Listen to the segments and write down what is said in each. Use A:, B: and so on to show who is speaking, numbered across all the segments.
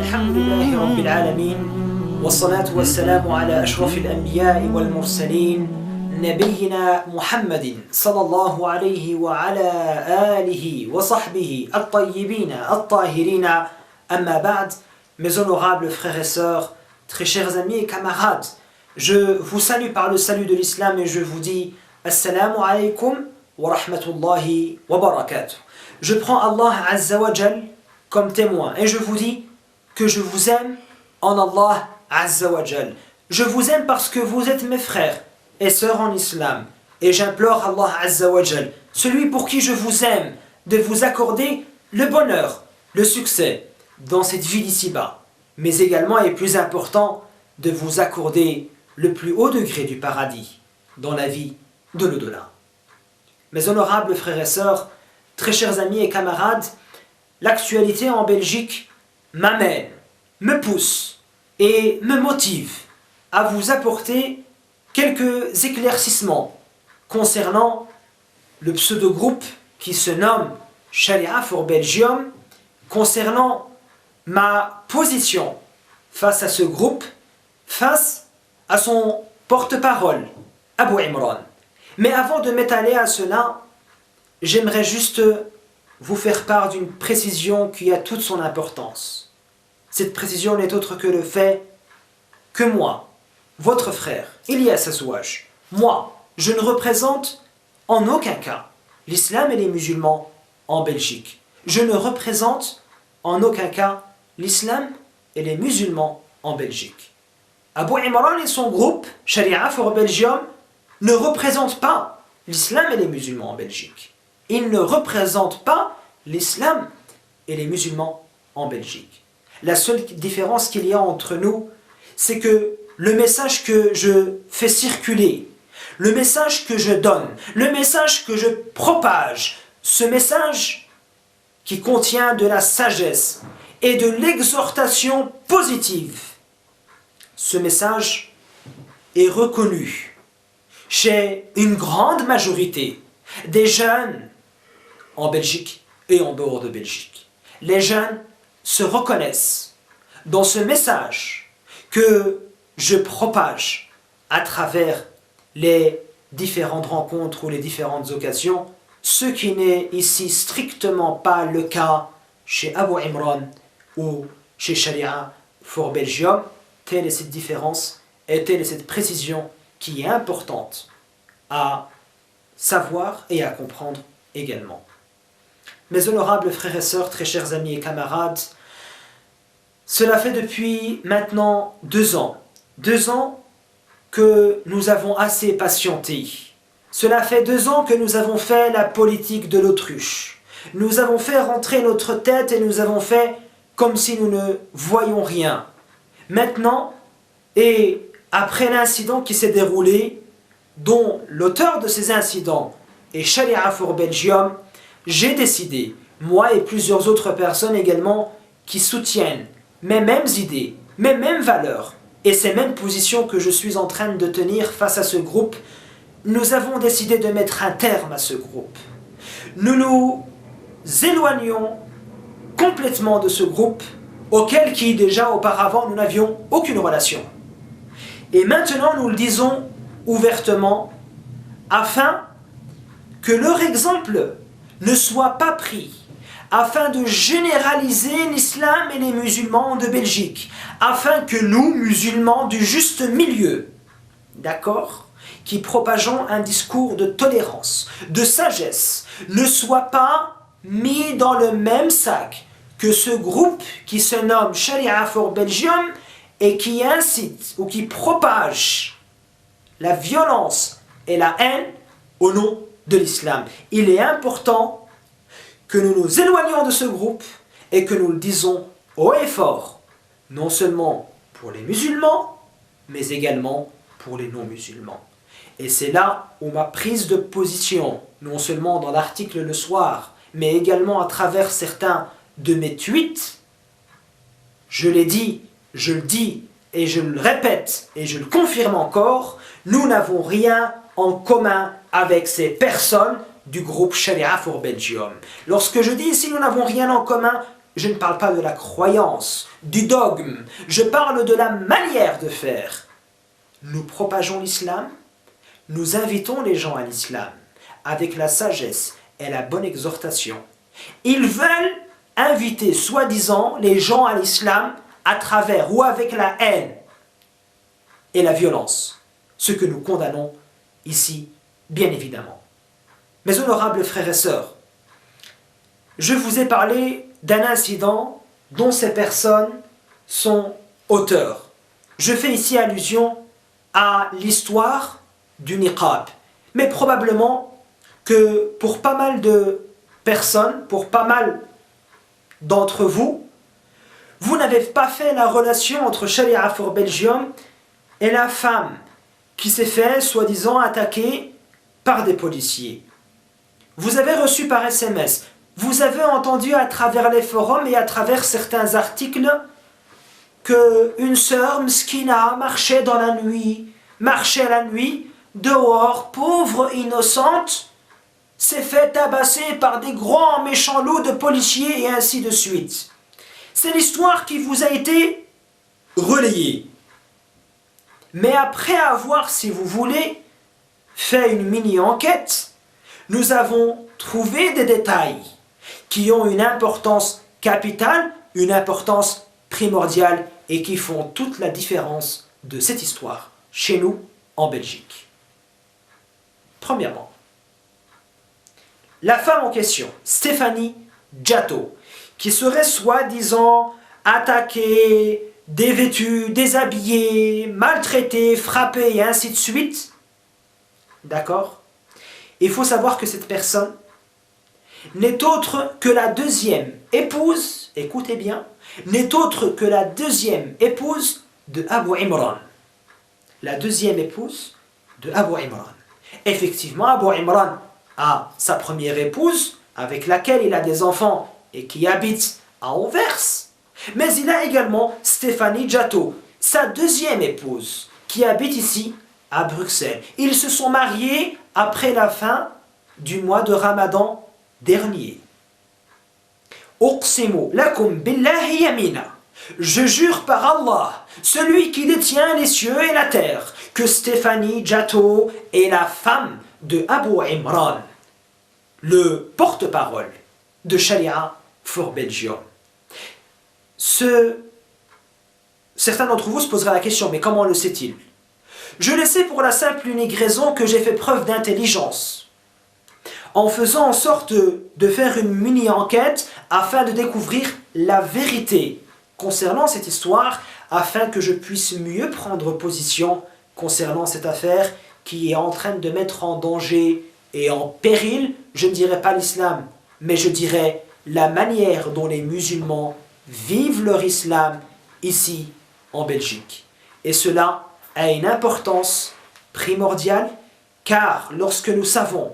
A: Alhamdulillahi Rabbil Alamin, wassalatu wassalamu ala ashrafil anbiya'i wal mursalin, nabiyyina Muhammadin sallallahu alayhi wa ala alihi wa sahbihi at-tayyibina at-tahirina, amma ba'd. Mes honorables frères et sœurs, très chers amis et camarades, je vous salue par le salut de l'islam et je vous dis Assalamu alaykum wa rahmatullahi wa barakatuh. Je prends Allah Azza wa Jal comme témoin et je vous dis que je vous aime en Allah Azza wa Jal. Je vous aime parce que vous êtes mes frères et sœurs en islam. Et j'implore Allah Azza wa Jal, celui pour qui je vous aime, de vous accorder le bonheur, le succès dans cette vie d'ici-bas. Mais également, et plus important, de vous accorder le plus haut degré du paradis dans la vie de l'au-delà. Mes honorables frères et sœurs, très chers amis et camarades, l'actualité en Belgique m'amène, me pousse et me motive à vous apporter quelques éclaircissements concernant le pseudo-groupe qui se nomme Sharia for Belgium, concernant ma position face à ce groupe, face à son porte-parole, Abu Imran. Mais avant de m'étaler à cela, j'aimerais juste vous faire part d'une précision qui a toute son importance. Cette précision n'est autre que le fait que moi, votre frère, Ilyas Azouaj, moi, je ne représente en aucun cas l'islam et les musulmans en Belgique. Je ne représente en aucun cas l'islam et les musulmans en Belgique. Abu Imran et son groupe, Sharia for Belgium, ne représentent pas l'islam et les musulmans en Belgique. Ils ne représentent pas l'islam et les musulmans en Belgique. La seule différence qu'il y a entre nous, c'est que le message que je fais circuler, le message que je donne, le message que je propage, ce message qui contient de la sagesse et de l'exhortation positive, ce message est reconnu chez une grande majorité des jeunes en Belgique et en dehors de Belgique. Les jeunes se reconnaissent dans ce message que je propage à travers les différentes rencontres ou les différentes occasions, ce qui n'est ici strictement pas le cas chez Abu Imran ou chez Sharia for Belgium. Telle est cette différence et telle est cette précision qui est importante à savoir et à comprendre également. Mes honorables frères et sœurs, très chers amis et camarades, cela fait depuis maintenant 2 ans. 2 ans que nous avons assez patienté. Cela fait 2 ans que nous avons fait la politique de l'autruche. Nous avons fait rentrer notre tête et nous avons fait comme si nous ne voyions rien. Maintenant, et après l'incident qui s'est déroulé, dont l'auteur de ces incidents est Sharia for Belgium, j'ai décidé, moi et plusieurs autres personnes également, qui soutiennent mes mêmes idées, mes mêmes valeurs et ces mêmes positions que je suis en train de tenir face à ce groupe, nous avons décidé de mettre un terme à ce groupe. Nous nous éloignons complètement de ce groupe auquel qui déjà auparavant nous n'avions aucune relation. Et maintenant nous le disons ouvertement afin que leur exemple ne soit pas pris, afin de généraliser l'islam et les musulmans de Belgique, afin que nous, musulmans du juste milieu, d'accord, qui propageons un discours de tolérance, de sagesse, ne soient pas mis dans le même sac que ce groupe qui se nomme Sharia for Belgium et qui incite ou qui propage la violence et la haine au nom de l'islam. Il est important que nous nous éloignions de ce groupe et que nous le disons haut et fort, non seulement pour les musulmans, mais également pour les non-musulmans. Et c'est là où ma prise de position, non seulement dans l'article le soir, mais également à travers certains de mes tweets, je l'ai dit, je le dis, et je le répète, et je le confirme encore, nous n'avons rien en commun avec ces personnes du groupe Sharia for Belgium. Lorsque je dis ici nous n'avons rien en commun, je ne parle pas de la croyance, du dogme, je parle de la manière de faire. Nous propageons l'islam, nous invitons les gens à l'islam avec la sagesse et la bonne exhortation. Ils veulent inviter soi-disant les gens à l'islam à travers ou avec la haine et la violence, ce que nous condamnons ici, bien évidemment. Mes honorables frères et sœurs, je vous ai parlé d'un incident dont ces personnes sont auteurs. Je fais ici allusion à l'histoire du niqab, mais probablement que pour pas mal de personnes, pour pas mal d'entre vous, vous n'avez pas fait la relation entre Sharia for Belgium et la femme qui s'est fait, soi-disant, attaquer par des policiers. Vous avez reçu par SMS, vous avez entendu à travers les forums et à travers certains articles qu'une sœur mskina marchait dans la nuit, marchait la nuit, dehors, pauvre, innocente, s'est fait tabasser par des grands méchants loups de policiers et ainsi de suite. C'est l'histoire qui vous a été relayée. Mais après avoir, si vous voulez, fait une mini-enquête, nous avons trouvé des détails qui ont une importance capitale, une importance primordiale et qui font toute la différence de cette histoire chez nous en Belgique. Premièrement, la femme en question, Stéphanie Djato, qui serait soi-disant attaquée, dévêtue, déshabillée, maltraitée, frappée et ainsi de suite. D'accord? Il faut savoir que cette personne n'est autre que la deuxième épouse, écoutez bien, n'est autre que la deuxième épouse de Abu Imran. La deuxième épouse de Abu Imran. Effectivement, Abu Imran a sa première épouse, avec laquelle il a des enfants et qui habite à Anvers. Mais il a également Stéphanie Djato, sa deuxième épouse, qui habite ici à Bruxelles. Ils se sont mariés après la fin du mois de Ramadan dernier. Uqsimu lakum billahi yamina. Je jure par Allah, celui qui détient les cieux et la terre, que Stéphanie Djato est la femme de Abu Imran, le porte-parole de Sharia for Belgium. Certains d'entre vous se poseraient la question, mais comment le sait-il? Je le sais pour la simple et unique raison que j'ai fait preuve d'intelligence, en faisant en sorte de faire une mini-enquête afin de découvrir la vérité concernant cette histoire, afin que je puisse mieux prendre position concernant cette affaire qui est en train de mettre en danger et en péril, je ne dirais pas l'islam, mais je dirais la manière dont les musulmans vivent leur islam ici en Belgique. Et cela a une importance primordiale, car lorsque nous savons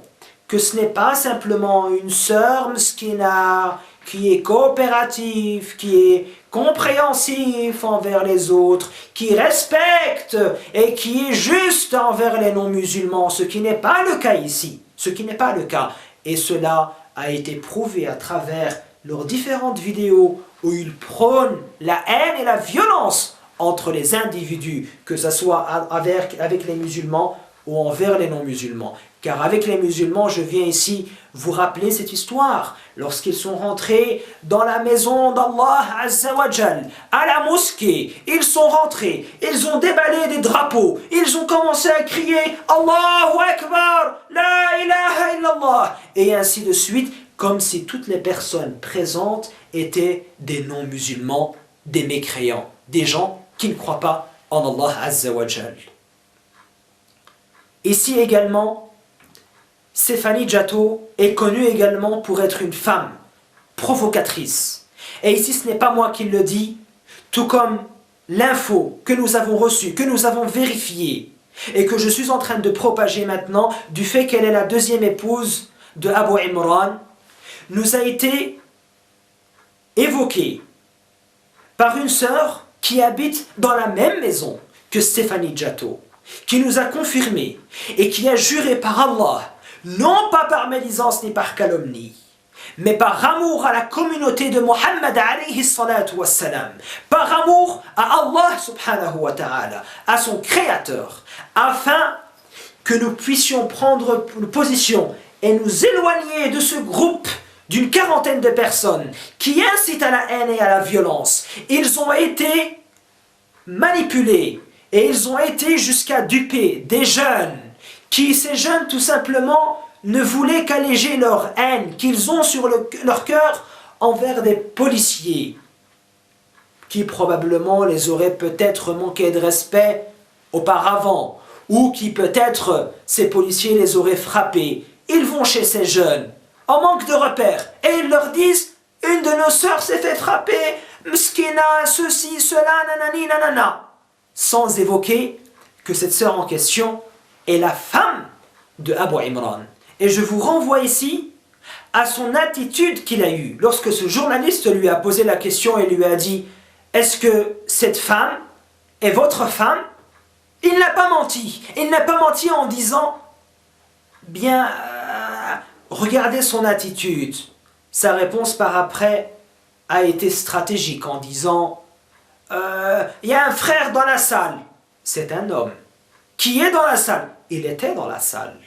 A: que ce n'est pas simplement une sœur mskina qui est coopérative, qui est compréhensif envers les autres, qui respecte et qui est juste envers les non-musulmans, ce qui n'est pas le cas ici, ce qui n'est pas le cas. Et cela a été prouvé à travers leurs différentes vidéos où ils prônent la haine et la violence entre les individus, que ce soit avec les musulmans ou envers les non-musulmans. Car avec les musulmans, je viens ici vous rappeler cette histoire. Lorsqu'ils sont rentrés dans la maison d'Allah Azza wa Jal, à la mosquée, ils sont rentrés, ils ont déballé des drapeaux, ils ont commencé à crier « Allahu Akbar, la ilaha illallah » et ainsi de suite, comme si toutes les personnes présentes étaient des non-musulmans, des mécréants, des gens qui ne croient pas en Allah Azza wa Jal. Ici également, Stéphanie Djato est connue également pour être une femme provocatrice. Et ici, ce n'est pas moi qui le dis, tout comme l'info que nous avons reçue, que nous avons vérifiée, et que je suis en train de propager maintenant, du fait qu'elle est la deuxième épouse de Abu Imran, nous a été évoquée par une sœur qui habite dans la même maison que Stéphanie Djato, qui nous a confirmé et qui a juré par Allah, non pas par médisance ni par calomnie, mais par amour à la communauté de Muhammad alayhi salatu wassalam, par amour à Allah subhanahu wa ta'ala, à son créateur, afin que nous puissions prendre position et nous éloigner de ce groupe d'une quarantaine de personnes qui incitent à la haine et à la violence. Ils ont été manipulés et ils ont été jusqu'à duper des jeunes qui, ces jeunes tout simplement, ne voulaient qu'alléger leur haine qu'ils ont sur leur cœur envers des policiers qui probablement les auraient peut-être manqué de respect auparavant, ou qui peut-être ces policiers les auraient frappés. Ils vont chez ces jeunes en manque de repères et ils leur disent: une de nos sœurs s'est fait frapper, mskina, ceci, cela, nanani, nanana, sans évoquer que cette sœur en question est la femme de Abu Imran. Et je vous renvoie ici à son attitude qu'il a eue lorsque ce journaliste lui a posé la question et lui a dit: est-ce que cette femme est votre femme? Il n'a pas menti. Il n'a pas menti en disant: bien, regardez son attitude. Sa réponse par après a été stratégique en disant: il y a un frère dans la salle. C'est un homme. Qui est dans la salle? Il était dans la salle.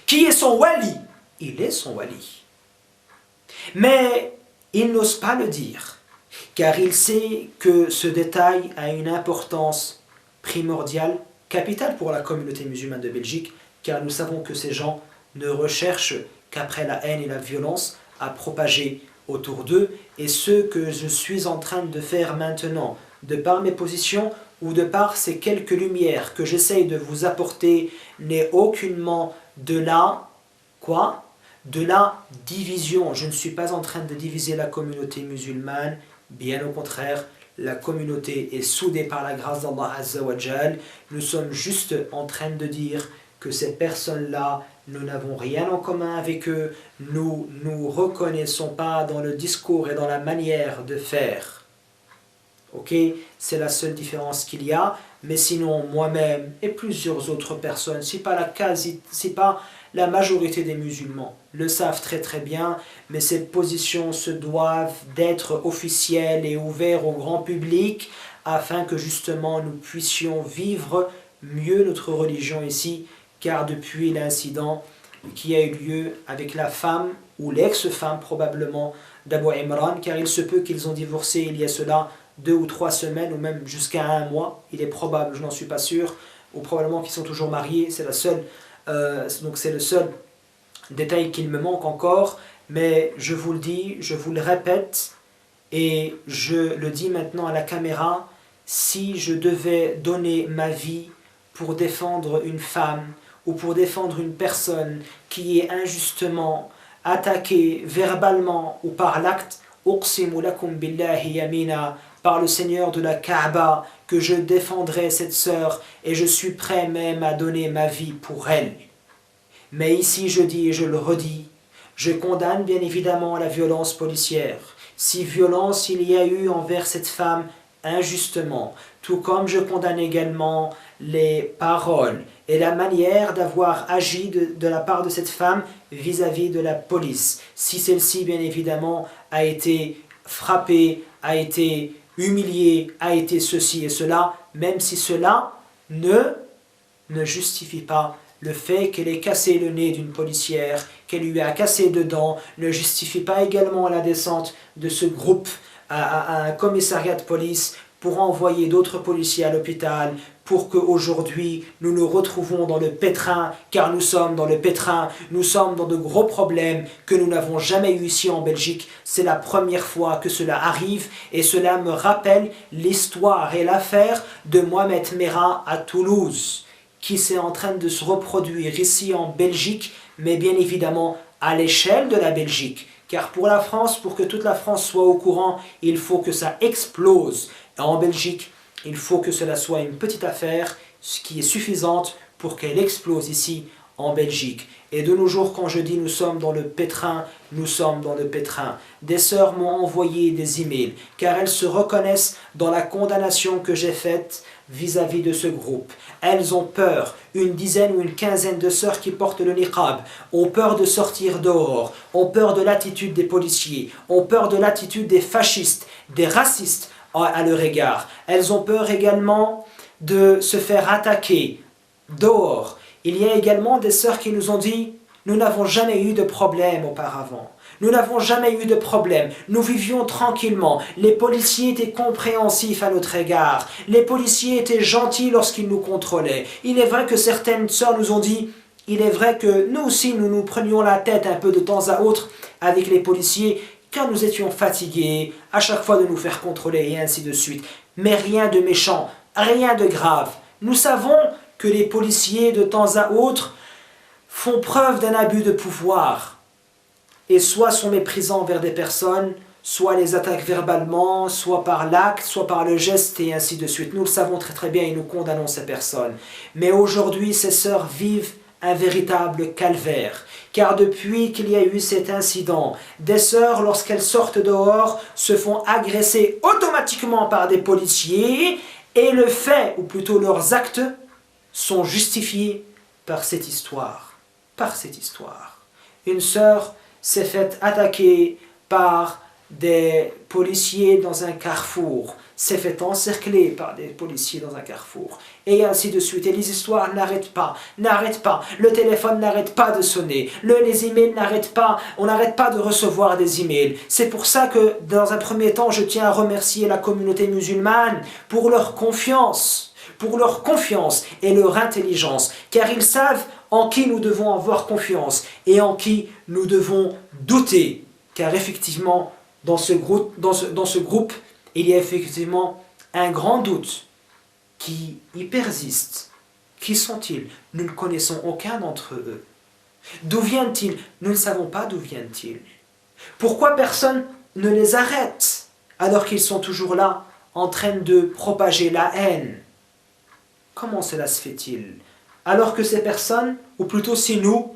A: Qui est son wali? Il est son wali. Mais il n'ose pas le dire, car il sait que ce détail a une importance primordiale, capitale pour la communauté musulmane de Belgique, car nous savons que ces gens ne recherchent qu'après la haine et la violence à propager autour d'eux. Et ce que je suis en train de faire maintenant, de par mes positions ou de par ces quelques lumières que j'essaye de vous apporter, n'est aucunement de la division. Je ne suis pas en train de diviser la communauté musulmane, bien au contraire, la communauté est soudée par la grâce d'Allah Azza wa Jal. Nous sommes juste en train de dire que ces personnes-là, nous n'avons rien en commun avec eux, nous ne reconnaissons pas dans le discours et dans la manière de faire. Ok, c'est la seule différence qu'il y a, mais sinon moi-même et plusieurs autres personnes, si pas la majorité des musulmans le savent très très bien, mais ces positions se doivent d'être officielles et ouvertes au grand public afin que justement nous puissions vivre mieux notre religion ici, car depuis l'incident qui a eu lieu avec la femme ou l'ex-femme probablement d'Abu Imran, car il se peut qu'ils ont divorcé il y a cela 2 ou 3 semaines ou même jusqu'à 1 mois, il est probable, je n'en suis pas sûr, ou probablement qu'ils sont toujours mariés, c'est donc c'est le seul détail qu'il me manque encore, mais je vous le dis, je vous le répète, et je le dis maintenant à la caméra: si je devais donner ma vie pour défendre une femme ou pour défendre une personne qui est injustement attaquée verbalement ou par l'acte, uqsimu lakum billahi yamina, par le Seigneur de la Kaaba, que je défendrai cette sœur et je suis prêt même à donner ma vie pour elle. Mais ici je dis et je le redis, je condamne bien évidemment la violence policière. Si violence il y a eu envers cette femme injustement, tout comme je condamne également les paroles et la manière d'avoir agi de la part de cette femme vis-à-vis de la police. Si celle-ci bien évidemment a été frappée, a été humiliée, a été ceci et cela, même si cela ne justifie pas le fait qu'elle ait cassé le nez d'une policière, qu'elle lui a cassé dedans, ne justifie pas également la descente de ce groupe à un commissariat de police pour envoyer d'autres policiers à l'hôpital, pour qu'aujourd'hui nous nous retrouvons dans le pétrin, car nous sommes dans le pétrin, nous sommes dans de gros problèmes que nous n'avons jamais eu ici en Belgique. C'est la première fois que cela arrive et cela me rappelle l'histoire et l'affaire de Mohamed Merah à Toulouse, qui s'est en train de se reproduire ici en Belgique, mais bien évidemment à l'échelle de la Belgique. Car pour la France, pour que toute la France soit au courant, il faut que ça explose. En Belgique, il faut que cela soit une petite affaire, ce qui est suffisante pour qu'elle explose ici en Belgique. Et de nos jours, quand je dis nous sommes dans le pétrin, nous sommes dans le pétrin. Des sœurs m'ont envoyé des emails, car elles se reconnaissent dans la condamnation que j'ai faite vis-à-vis de ce groupe. Elles ont peur, une dizaine ou une quinzaine de sœurs qui portent le niqab, ont peur de sortir dehors, ont peur de l'attitude des policiers, ont peur de l'attitude des fascistes, des racistes à leur égard. Elles ont peur également de se faire attaquer dehors. Il y a également des sœurs qui nous ont dit « Nous n'avons jamais eu de problème auparavant. Nous n'avons jamais eu de problème. Nous vivions tranquillement. Les policiers étaient compréhensifs à notre égard. Les policiers étaient gentils lorsqu'ils nous contrôlaient. Il est vrai que certaines sœurs nous ont dit « Il est vrai que nous aussi, nous nous prenions la tête un peu de temps à autre avec les policiers car nous étions fatigués à chaque fois de nous faire contrôler et ainsi de suite. Mais rien de méchant, rien de grave. Nous savons que les policiers de temps à autre font preuve d'un abus de pouvoir et soit sont méprisants envers des personnes, soit les attaquent verbalement, soit par l'acte, soit par le geste et ainsi de suite. Nous le savons très très bien et nous condamnons ces personnes. Mais aujourd'hui, ces sœurs vivent un véritable calvaire. Car depuis qu'il y a eu cet incident, des sœurs, lorsqu'elles sortent dehors, se font agresser automatiquement par des policiers et le fait, ou plutôt leurs actes, sont justifiés par cette histoire. Par cette histoire. Une sœur s'est faite attaquer par des policiers dans un carrefour, s'est fait encercler par des policiers dans un carrefour, et ainsi de suite. Et les histoires n'arrêtent pas, le téléphone n'arrête pas de sonner, les emails n'arrêtent pas, on n'arrête pas de recevoir des emails. C'est pour ça que, dans un premier temps, je tiens à remercier la communauté musulmane pour leur confiance et leur intelligence, car ils savent en qui nous devons avoir confiance et en qui nous devons douter, car effectivement, dans ce groupe, il y a effectivement un grand doute qui y persiste. Qui sont-ils? Nous ne connaissons aucun d'entre eux. D'où viennent-ils? Nous ne savons pas d'où viennent-ils. Pourquoi personne ne les arrête alors qu'ils sont toujours là en train de propager la haine? Comment cela se fait-il? Alors que ces personnes, ou plutôt si nous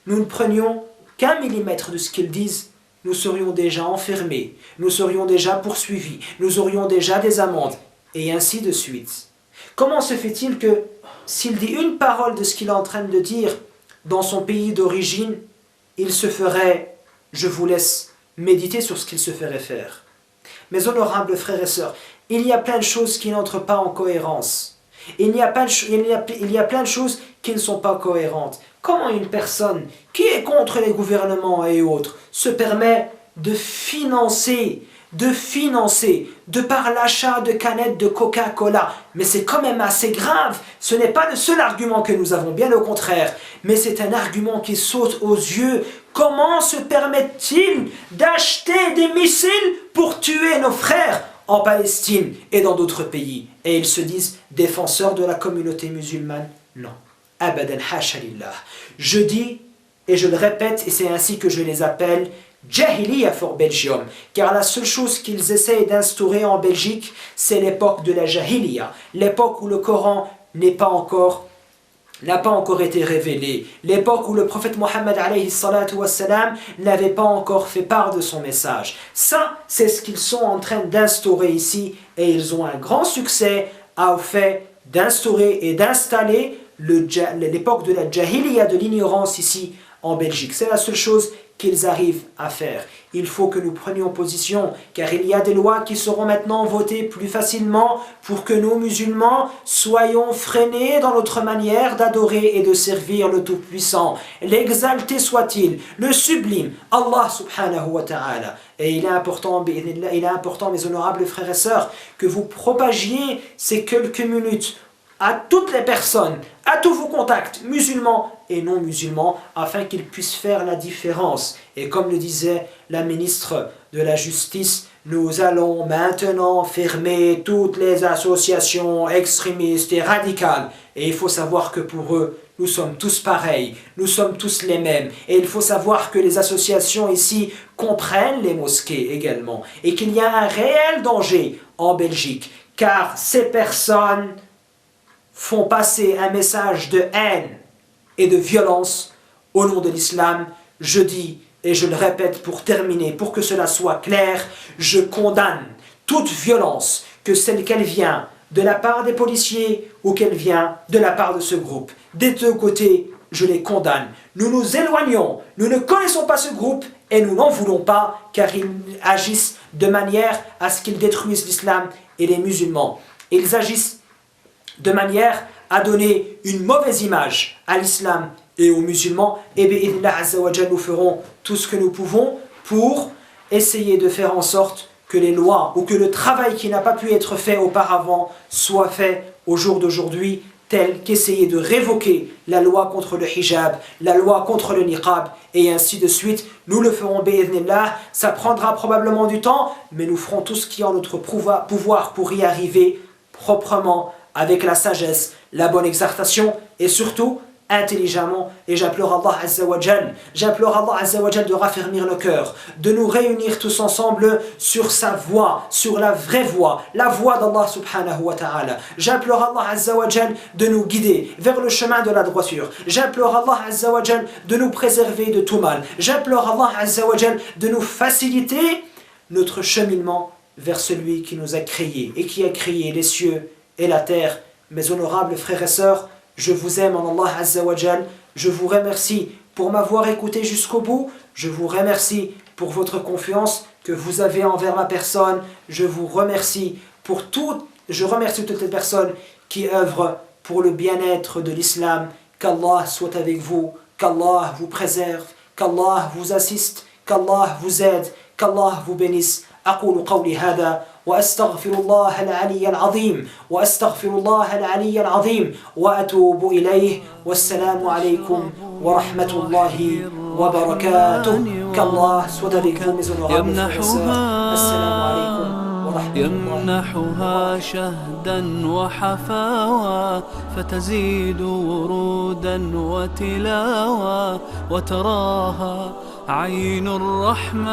A: ne prenions qu'un millimètre de ce qu'ils disent, nous serions déjà enfermés, nous serions déjà poursuivis, nous aurions déjà des amendes, et ainsi de suite. Comment se fait-il que, s'il dit une parole de ce qu'il est en train de dire dans son pays d'origine, il se ferait, je vous laisse méditer sur ce qu'il se ferait faire. Mes honorables frères et sœurs, il y a plein de choses qui n'entrent pas en cohérence. Il y a plein de choses qui ne sont pas cohérentes. Comment une personne qui est contre les gouvernements et autres se permet de financer de par l'achat de canettes de Coca-Cola? Mais c'est quand même assez grave. Ce n'est pas le seul argument que nous avons, bien au contraire. Mais c'est un argument qui saute aux yeux. Comment se permettent-ils d'acheter des missiles pour tuer nos frères en Palestine et dans d'autres pays? Et ils se disent défenseurs de la communauté musulmane? Non. Abadan hasha lillah. Je dis, et je le répète, et c'est ainsi que je les appelle, Jahiliya for Belgium, car la seule chose qu'ils essayent d'instaurer en Belgique, c'est l'époque de la Jahiliya, l'époque où le Coran n'a pas encore été révélé, l'époque où le prophète Mohammed alayhi salatu wassalam n'avait pas encore fait part de son message. Ça, c'est ce qu'ils sont en train d'instaurer ici, et ils ont un grand succès au fait d'instaurer et d'installer l'époque de la Jahiliya, de l'ignorance ici en Belgique. C'est la seule chose qu'ils arrivent à faire. Il faut que nous prenions position, car il y a des lois qui seront maintenant votées plus facilement pour que nous, musulmans, soyons freinés dans notre manière d'adorer et de servir le Tout-Puissant. L'exalté soit-il, le sublime, Allah subhanahu wa ta'ala. Et il est important, mes honorables frères et sœurs, que vous propagiez ces quelques minutes à toutes les personnes, à tous vos contacts, musulmans et non musulmans, afin qu'ils puissent faire la différence. Et comme le disait la ministre de la Justice, nous allons maintenant fermer toutes les associations extrémistes et radicales. Et il faut savoir que pour eux, nous sommes tous pareils, nous sommes tous les mêmes. Et il faut savoir que les associations ici comprennent les mosquées également. Et qu'il y a un réel danger en Belgique, car ces personnes font passer un message de haine et de violence au nom de l'islam. Je dis et je le répète pour terminer, pour que cela soit clair, je condamne toute violence, que celle qu'elle vient de la part des policiers ou qu'elle vient de la part de ce groupe. Des deux côtés, je les condamne. Nous nous éloignons, nous ne connaissons pas ce groupe et nous n'en voulons pas car ils agissent de manière à ce qu'ils détruisent l'islam et les musulmans. Ils agissent de manière à donner une mauvaise image à l'islam et aux musulmans. Et bi'idhnillah azza wa jalla, nous ferons tout ce que nous pouvons pour essayer de faire en sorte que les lois ou que le travail qui n'a pas pu être fait auparavant soit fait au jour d'aujourd'hui, tel qu'essayer de révoquer la loi contre le hijab, la loi contre le niqab, et ainsi de suite. Nous le ferons bi'idhnillah, ça prendra probablement du temps, mais nous ferons tout ce qui est en notre pouvoir pour y arriver proprement, avec la sagesse, la bonne exhortation, et surtout intelligemment. Et j'implore Allah Azza wa Jal de raffermir nos cœurs, de nous réunir tous ensemble sur sa voie, sur la vraie voie, la voie d'Allah subhanahu wa ta'ala. J'implore Allah Azza wa Jal de nous guider vers le chemin de la droiture. J'implore Allah Azza wa Jal de nous préserver de tout mal. J'implore Allah Azza wa Jal de nous faciliter notre cheminement vers celui qui nous a créés et qui a créé les cieux et la terre. Mes honorables frères et sœurs, je vous aime en Allah Azza wa Jal. Je vous remercie pour m'avoir écouté jusqu'au bout. Je vous remercie pour votre confiance que vous avez envers ma personne. Je remercie toutes les personnes qui œuvrent pour le bien-être de l'islam. Qu'Allah soit avec vous, qu'Allah vous préserve, qu'Allah vous assiste, qu'Allah vous aide, qu'Allah vous bénisse. أقول قولي هذا وأستغفر الله العلي العظيم وأتوب إليه والسلام عليكم ورحمة الله وبركاته. كالله soit avec vous mes honorables frères et sœurs. السلام عليكم ورحمة الله.
B: يمنحها شهدا وحفاوى فتزيد ورودا وتلاوى وتراها عين الرحمن.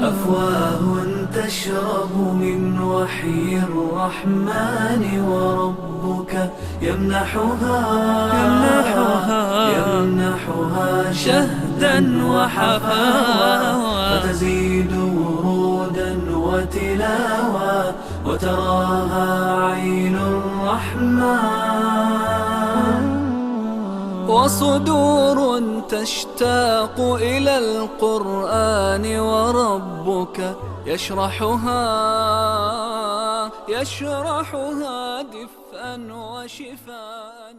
B: أفواه تشرب من وحي الرحمن وربك يمنحها شهدا وحفاوى فتزيد ورودا وتلاوى وتراها عين الرحمن. وصدور تشتاق إلى القرآن وربك يشرحها دفءا وشفاء.